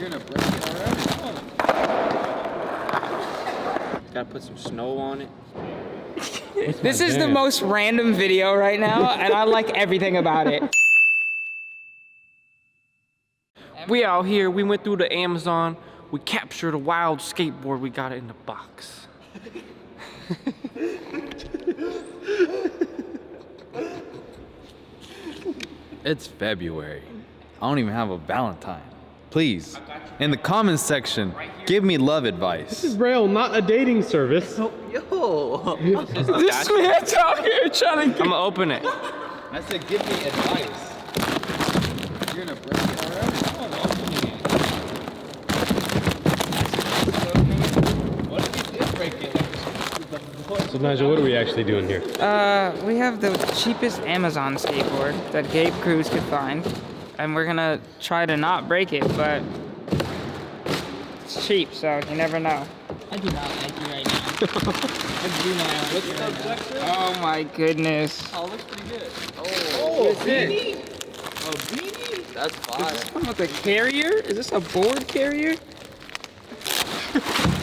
You're gonna break it already? Gotta put some snow on it. This is the most random video right now, and I like everything about it. We out here, we went through the Amazon, we captured a wild skateboard, we got it in the box. It's February. I don't even have a Valentine. Please, in the comments section, give me love advice. This is Braille, not a dating service. Yo! This man's out here trying to get... I'm gonna open it. I said give me advice. You're gonna break it already? I'm opening it. What if you did break it? So Nigel, what are we actually doing here? We have the cheapest Amazon skateboard that Gabe Cruz could find, and we're gonna try to not break it, but it's cheap, so you never know. I do not like you right now. I do not like you right now. Oh my goodness. Oh, it looks pretty good. Oh, a beanie? A beanie? That's fire. Does this come with a carrier? Is this a board carrier?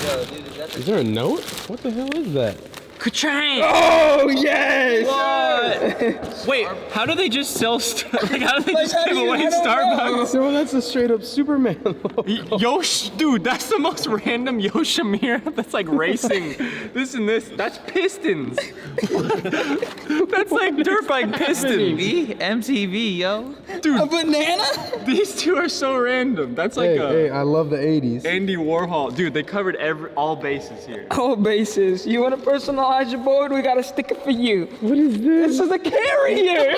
Yo, dude, Is there a note? What the hell is that? Ka-chang! Oh, yes! What? Wait, how do they just sell like how do they just give away Starbucks? So that's a straight up Superman logo. Dude, that's the most random Yoshimura that's like racing. This and this, that's pistons. That's like dirt bike pistons. MTV, yo. Dude, A banana? these two are so random. That's like Hey, I love the 80s. Andy Warhol. Dude, they covered all bases here. All bases. You want to personalize your board? We got a sticker for you. What is this? This is a carrier.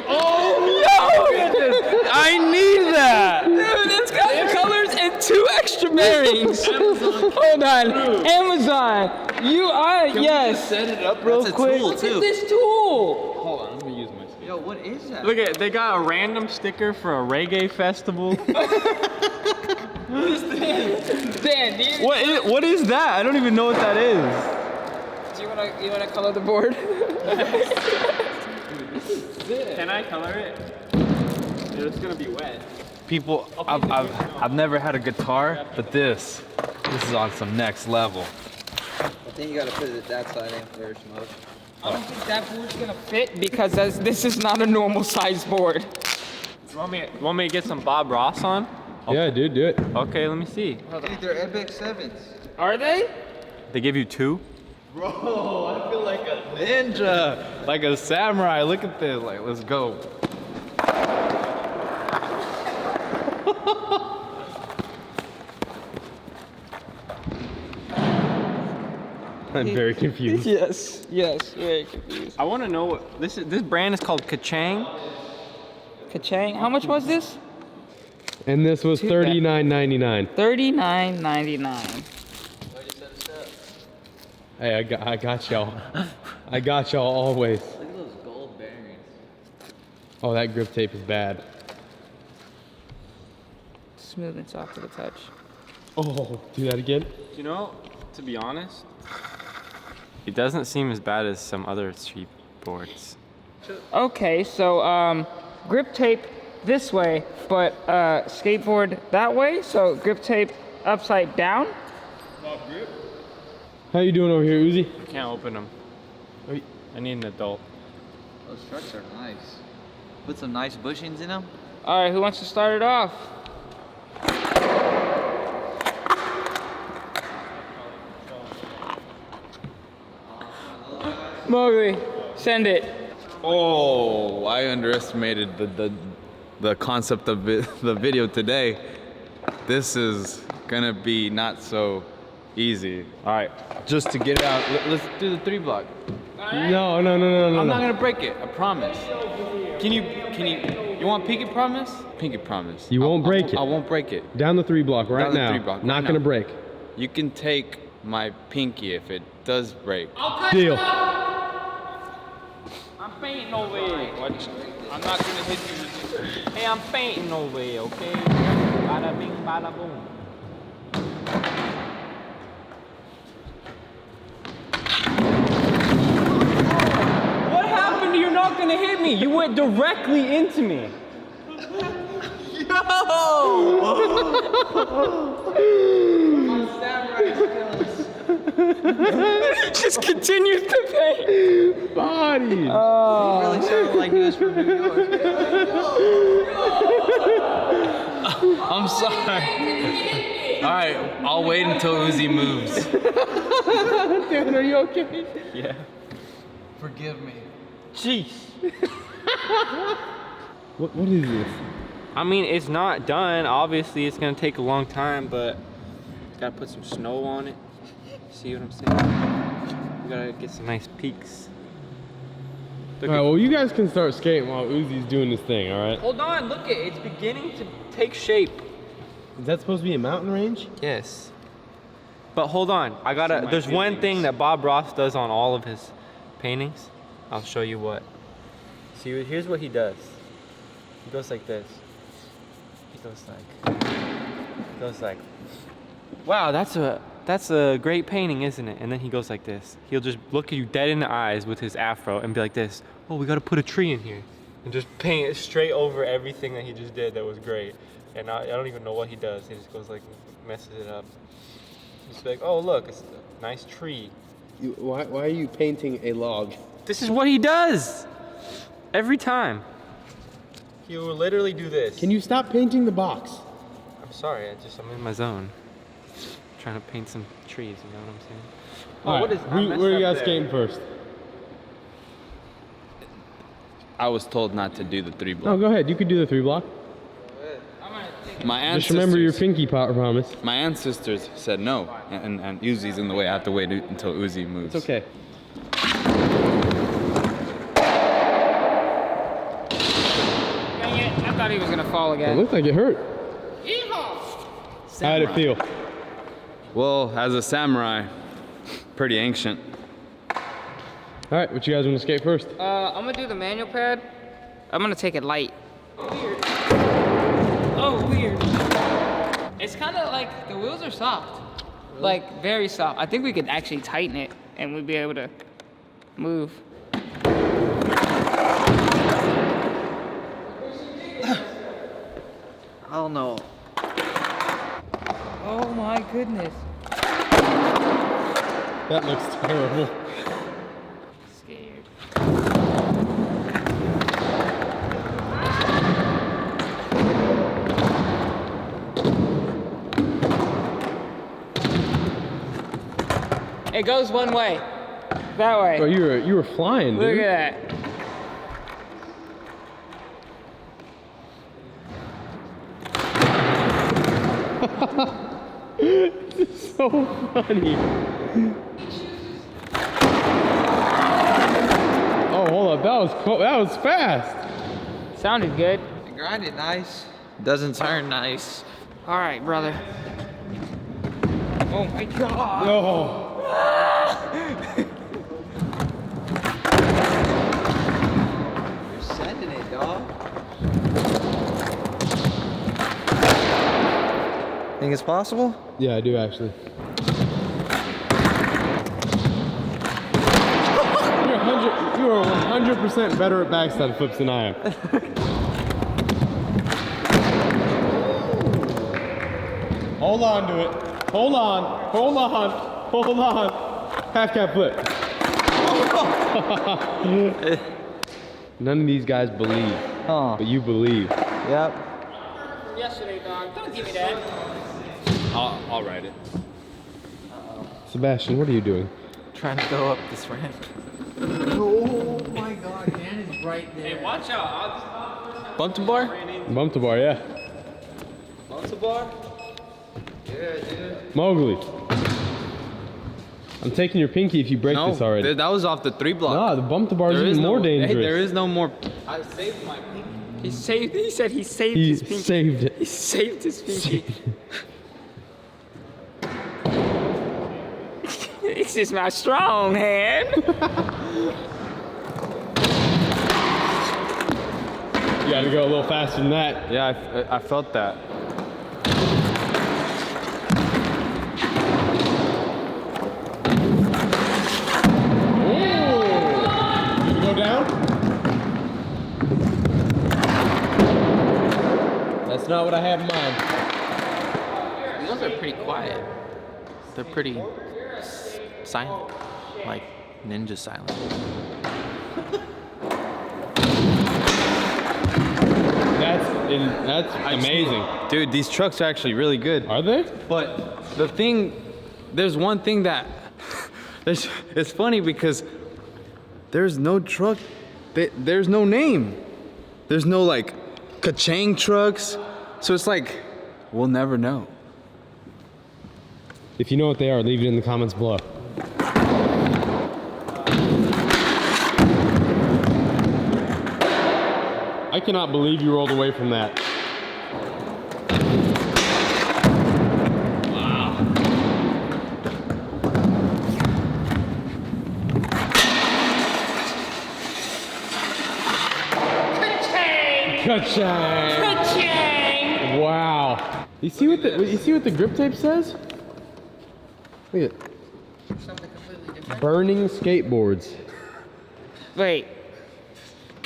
Oh, no! I need that! Dude, it's got colors and 2 extra bearings. Hold on. Amazon. You are, yes. Set it up real quick. Look at this tool. Hold on, let me use my scale. Yo, what is that? Look at, they got a random sticker for a reggae festival. Dan, do you, What is that? I don't even know what that is. do you wanna color the board? Can I color it? Dude, it's gonna be wet. People, I've never had a guitar, but this is on some next level. I think you gotta put it that side in first, Mo. I don't think that board's gonna fit because this is not a normal size board. You want me to get some Bob Ross on? Yeah, dude, do it. Okay, let me see. Dude, they're Epic 7s. Are they? They give you 2? Bro, I feel like a ninja, like a samurai. Look at this, like, let's go. I'm very confused. Yes, very confused. I want to know what this brand is called Ka-chang. Ka-chang. How much was this? And this was $39.99. $39.99. Hey, I got y'all. I got y'all always. Look at those gold bearings. Oh, that grip tape is bad. Smooth and soft to the touch. Oh, do that again? You know, to be honest, it doesn't seem as bad as some other cheap boards. Okay, so grip tape this way, but skateboard that way. So grip tape upside down. How you doing over here, Uzi? I can't open them. I need an adult. Those trucks are nice. Put some nice bushings in them. All right, who wants to start it off? Mowgli, send it. Oh, I underestimated the concept of the video today. This is gonna be not so easy. All right, just to get it out, let's do the 3 block. No. I'm not gonna break it, I promise. Can you want pinky promise? Pinky promise. You won't break it. I won't break it. Down the 3 block right Down the now. 3 block Not right gonna now. break. You can take my pinky if it does break. Deal. I'm fainting over here. I'm not gonna hit you. Hey, I'm fainting over here, okay? Bada bing, bada boom. What happened to you're not gonna hit me? You went directly into me. Yo! Just continues to paint. Body. Really sounded like he was from New York. I'm sorry. All right, I'll wait until Uzi moves. Dan, are you okay? Yeah. Forgive me. Jeez. What is this? I mean, it's not done. Obviously, it's gonna take a long time, but gotta put some snow on it. See what I'm saying? We gotta get some nice peaks. All right, well, you guys can start skating while Uzi's doing this thing, all right? Hold on, look it. It's beginning to take shape. Is that supposed to be a mountain range? Yes. But hold on, there's one thing that Bob Ross does on all of his paintings. I'll show you what. See, here's what he does. He goes like this. He goes like, wow, that's a great painting, isn't it? And then he goes like this. He'll just look at you dead in the eyes with his afro and be like this. Oh, we gotta put a tree in here. And just paint it straight over everything that he just did that was great. And I don't even know what he does. He just goes like, messes it up. Just like, oh look, it's a nice tree. Why are you painting a log? This is what he does every time. He will literally do this. Can you stop painting the box? I'm sorry, I'm in my zone. Trying to paint some trees, you know what I'm saying? All right, what is where you guys skating first? I was told not to do the 3 No, block. go ahead. You could do the 3 block. My Just ancestors. remember your pinky promise. My ancestors said no, and Uzi's in the way. I have to wait until Uzi moves. It's okay. Dang it, I thought he was gonna fall It again. looked like it hurt. How did it feel? Well, as a samurai, pretty ancient. All right, what you guys want to skate first? I'm gonna do the manual pad. I'm gonna take it light. Oh, weird. It's kind of like the wheels are soft. Really? Like, very soft. I think we could actually tighten it and we'd be able to move. I don't know. Oh my goodness. That looks terrible. Scared. It goes one way. That way. Oh, you were flying, dude. Look at that. It's so funny. Oh, hold up. That was fast. Sounded good. You grind it nice. Doesn't turn nice. All right, brother. Oh my God. No. You're sending it, dog. Think it's possible? Yeah, I do actually. You are 100% better at backside flips than I am. Hold on to it. Hold on. Hold on. Hold on. Half cab flip. None of these guys believe, Huh. but you believe. Yep. Yesterday, dog. Don't give me that. I'll write it. Sebastian, what are you doing? Trying to go up this ramp. Oh my God, Dan is right there. Hey, watch out. Bump to bar? Bump the bar, yeah. Bump the bar? Mowgli. I'm taking your pinky if you break No, this already. that was off the 3 block. Nah, the bump the bar is There even more no, dangerous. Hey, there is no more. I saved my pinky. He said he saved He his pinky. saved it. He saved his pinky. This is my strong hand. You gotta go a little faster than that. Yeah, I felt that. Did it go down? That's not what I had in mind. These are pretty quiet. They're pretty silent, like ninja silent. That's amazing. Dude, these trucks are actually really good. Are they? But there's one thing that, it's funny because there's no truck, there's no name. There's no like ka-chang trucks. So it's like, we'll never know. If you know what they are, leave it in the comments below. I cannot believe you rolled away from that. Ka-chang! Ka-chang! Wow. You see what the grip tape says? Look at it. Something completely different. Burning skateboards. Wait.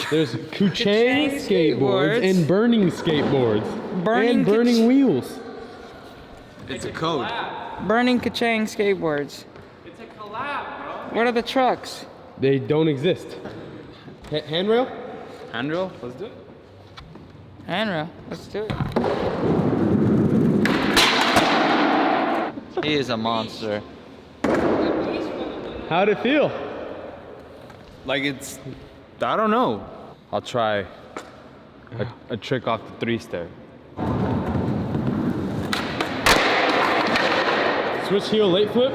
There's ka-chang skateboards and burning skateboards. Burning and burning wheels. It's a code. Burning ka-chang skateboards. It's a collab, bro. What are the trucks? They don't exist. Handrail? Handrail? Let's do it. Handrail. Let's do it. He is a monster. How'd it feel? Like I don't know. I'll try a trick off the 3-stair. Switch heel late flip?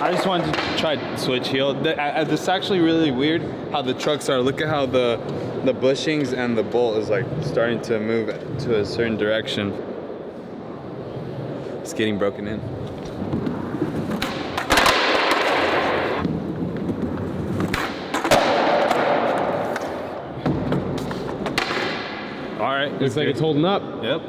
I just wanted to try switch heel. This is actually really weird how the trucks are. Look at how the bushings and the bolt is like starting to move to a certain direction. It's getting broken in. All right. Looks like it's holding up. Yep.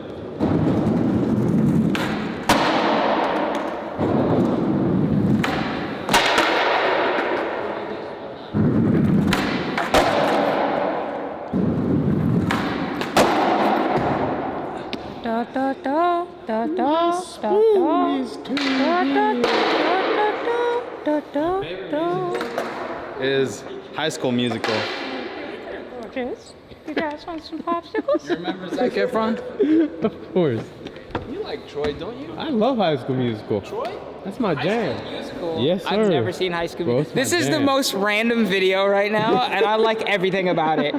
Da da da da da da da da da da. Is High School Musical. Gorgeous. You guys want some popsicles? Remember Zac Efron? Of course. You like Troy, don't you? I love High School Musical. Troy? That's my jam. Yes, sir. I've never seen High School Bro, Musical. it's This my is the jam. most random video right now, and I like everything about it.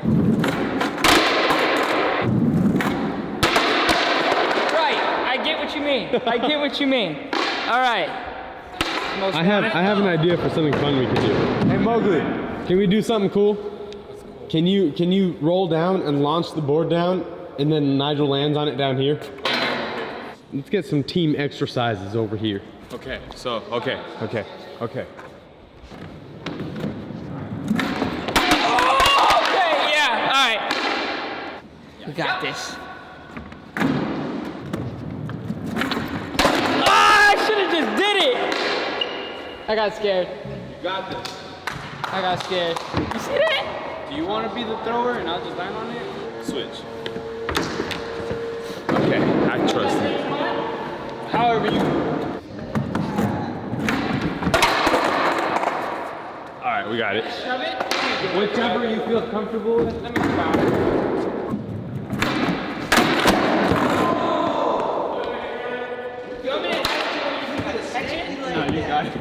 Right, I get what you mean. I get what you mean. All right. Most I have an idea for something fun we can do. Hey Mowgli. Can we do something cool? Can you roll down and launch the board down, and then Nigel lands on it down here? Let's get some team exercises over here. Okay, so, okay. Okay, yeah, all right. We got this. Ah, I should have just did it. I got scared. You got this. I got scared. You see that? Do you want to be the thrower and I'll just land on it? Switch. Okay, I trust you. However you. All right, we got it. Shove it. Whichever you feel comfortable with. Let me try it. You want me to catch it? No, you got it.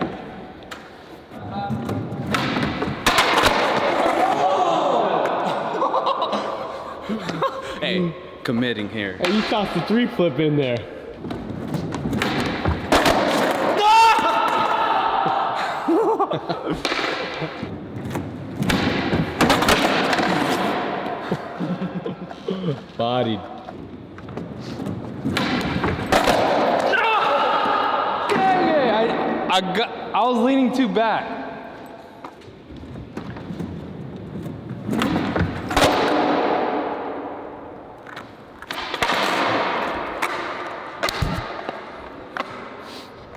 Hey, committing here. Hey, you tossed the 3 flip in there. Bodied. I was leaning too back.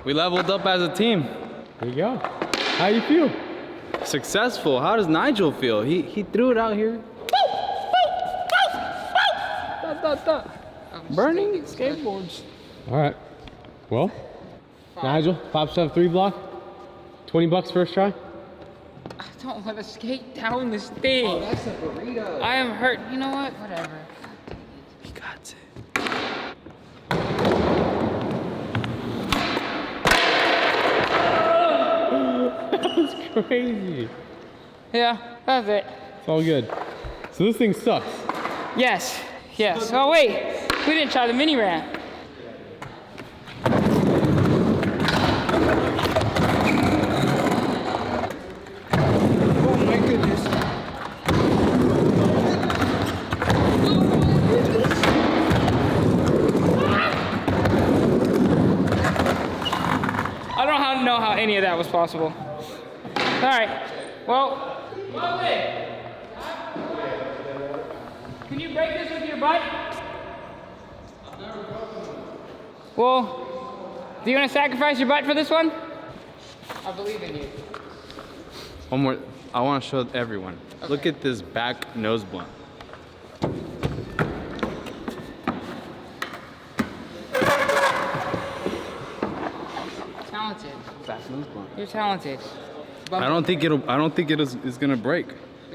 We leveled up as a team. There you go. How you feel? Successful. How does Nigel feel? He threw it out here. Burning skateboards. All right. Well, Nigel, 5 3 block. 20 bucks first try. I don't want to skate down this thing. Oh, that's a burrito. I am hurt. You know what? Whatever. He got it. That's crazy. Yeah, that's it. It's all good. So this thing sucks. Yes. Yes. Oh wait, we didn't try the mini ramp. Oh my goodness. I don't know how any of that was possible. All right. Well. Can you break this with your butt? Well, do you want to sacrifice your butt for this one? I believe in you. One more. I want to show everyone. Okay. Look at this back nose blunt. Talented. Back nose blunt. You're talented. I don't think it is gonna break.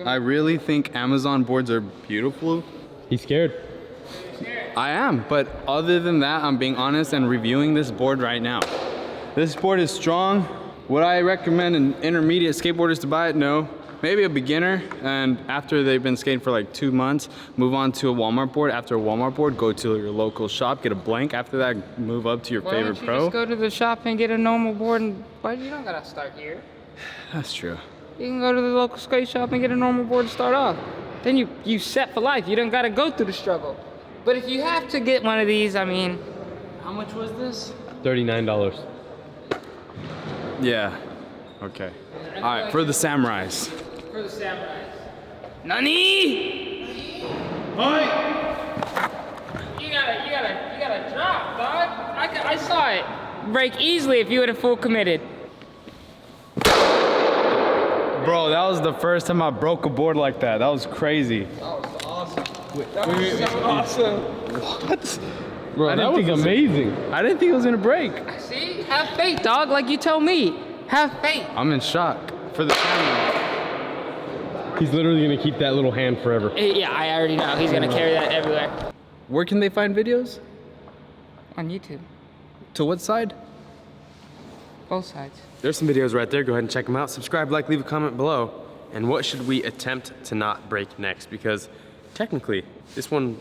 I really think Amazon boards are beautiful. He's scared. I am, but other than that, I'm being honest and reviewing this board right now. This board is strong. Would I recommend an intermediate skateboarders to buy it? No. Maybe a beginner, and after they've been skating for like 2 months, move on to a Walmart board. After a Walmart board, go to your local shop, get a blank. After that, move up to your Why favorite don't you pro. just go to the shop and get a normal board? And why you don't gotta start here? That's true. You can go to the local skate shop and get a normal board to start off. Then you set for life. You don't gotta go through the struggle. But if you have to get one of these, I mean, how much was this? $39. Yeah. Okay. All right, for the samurais. For the samurais. Nani? You gotta drop, dog. I saw it break easily if you would have full committed. Bro, that was the first time I broke a board like that. That was crazy. Awesome. What? Bro, that was amazing. I didn't think it was gonna break. See? Have faith, dog, like you told me. Have faith. I'm in shock for the camera. He's literally gonna keep that little hand forever. Yeah, I already know. He's gonna carry that everywhere. Where can they find videos? On YouTube. To what side? Both sides. There's some videos right there. Go ahead and check them out. Subscribe, like, leave a comment below. And what should we attempt to not break next? Because technically, this one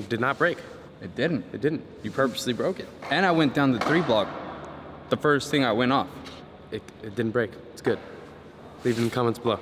did not break. It didn't. It didn't. You purposely broke it. And I went down the 3 block. The first thing I went off. It didn't break. It's good. Leave it in the comments below.